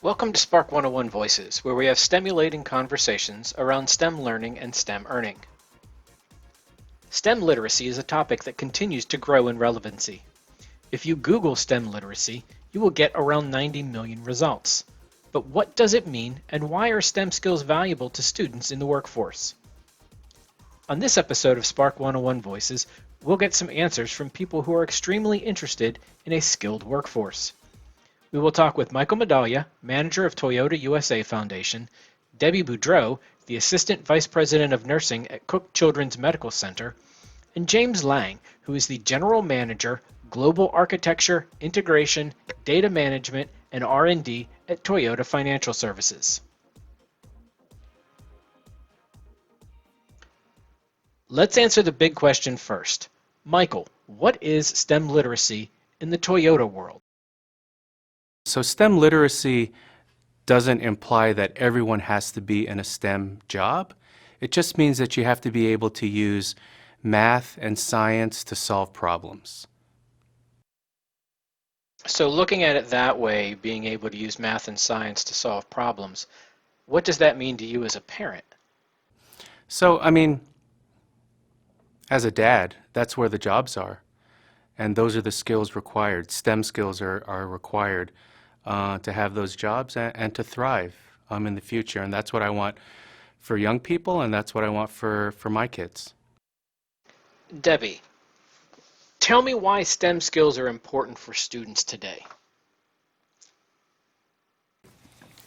Welcome to Spark 101 Voices, where we have stimulating conversations around STEM learning and STEM earning. STEM literacy is a topic that continues to grow in relevancy. If you Google STEM literacy, you will get around 90 million results. But what does it mean, and why are STEM skills valuable to students in the workforce? On this episode of Spark 101 Voices, we'll get some answers from people who are extremely interested in a skilled workforce. We will talk with Michael Medaglia, manager of Toyota USA Foundation, Debbie Boudreau, the Assistant Vice President of Nursing at Cook Children's Medical Center, and James Lang, who is the General Manager, Global Architecture, Integration, Data Management, and R&D at Toyota Financial Services. Let's answer the big question first. Michael, what is STEM literacy in the Toyota world? So STEM literacy doesn't imply that everyone has to be in a STEM job. It just means that you have to be able to use math and science to solve problems. So looking at it that way, being able to use math and science to solve problems, what does that mean to you as a parent? So, as a dad, that's where the jobs are. And those are the skills required. STEM skills are required to have those jobs and to thrive in the future. And that's what I want for young people, and that's what I want for my kids. Debbie, tell me why STEM skills are important for students today.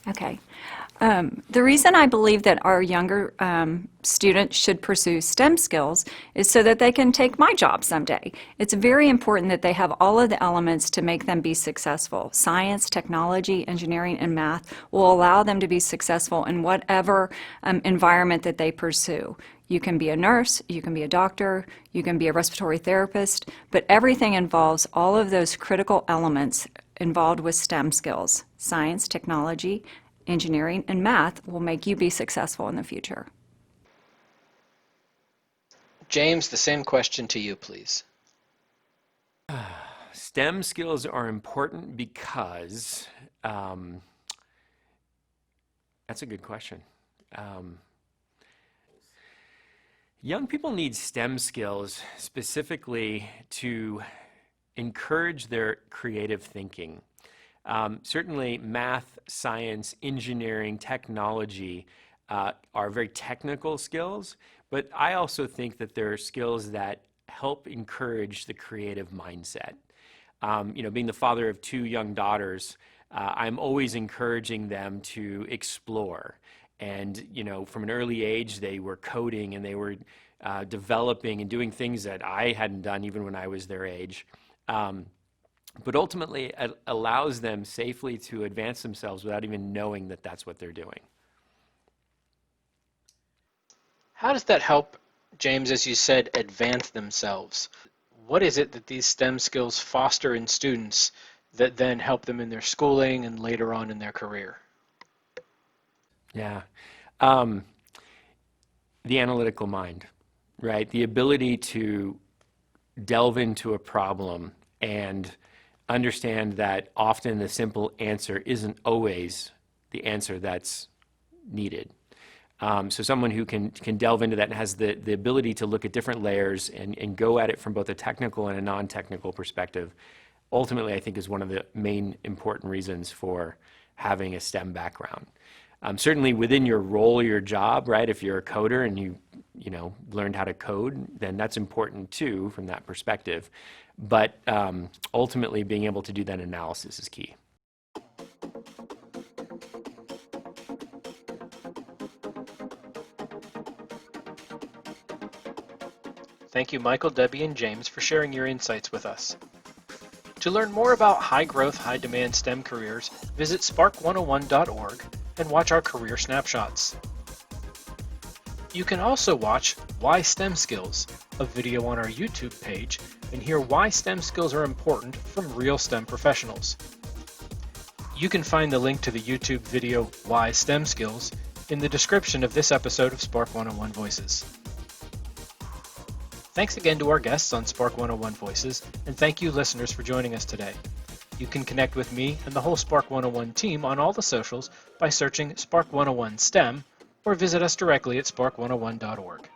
Okay. The reason I believe that our younger students should pursue STEM skills is so that they can take my job someday. It's very important that they have all of the elements to make them be successful. Science, technology, engineering, and math will allow them to be successful in whatever environment that they pursue. You can be a nurse, you can be a doctor, you can be a respiratory therapist, but everything involves all of those critical elements involved with STEM skills. Science, technology, engineering, and math will make you be successful in the future. James, the same question to you, please. STEM skills are important because, that's a good question. Young people need STEM skills specifically to encourage their creative thinking. Certainly math, science, engineering, technology are very technical skills, but I also think that there are skills that help encourage the creative mindset. Being the father of two young daughters, I'm always encouraging them to explore. And, from an early age, they were coding and they were developing and doing things that I hadn't done even when I was their age. But ultimately, it allows them safely to advance themselves without even knowing that that's what they're doing. How does that help, James, as you said, advance themselves? What is it that these STEM skills foster in students that then help them in their schooling and later on in their career? Yeah. The analytical mind, right? The ability to delve into a problem and understand that often the simple answer isn't always the answer that's needed. So someone who can delve into that and has the ability to look at different layers and go at it from both a technical and a non-technical perspective, ultimately I think is one of the main important reasons for having a STEM background. Certainly within your role or your job, right? If you're a coder and you learned how to code, then that's important too from that perspective. But ultimately being able to do that analysis is key. Thank you, Michael, Debbie, and James, for sharing your insights with us. To learn more about high-growth, high-demand STEM careers, visit spark101.org and watch our career snapshots. You can also watch Why STEM Skills, a video on our YouTube page, and hear why STEM skills are important from real STEM professionals. You can find the link to the YouTube video Why STEM Skills in the description of this episode of Spark 101 Voices. Thanks again to our guests on Spark 101 Voices, and thank you listeners for joining us today. You can connect with me and the whole Spark 101 team on all the socials by searching Spark 101 STEM or visit us directly at spark101.org.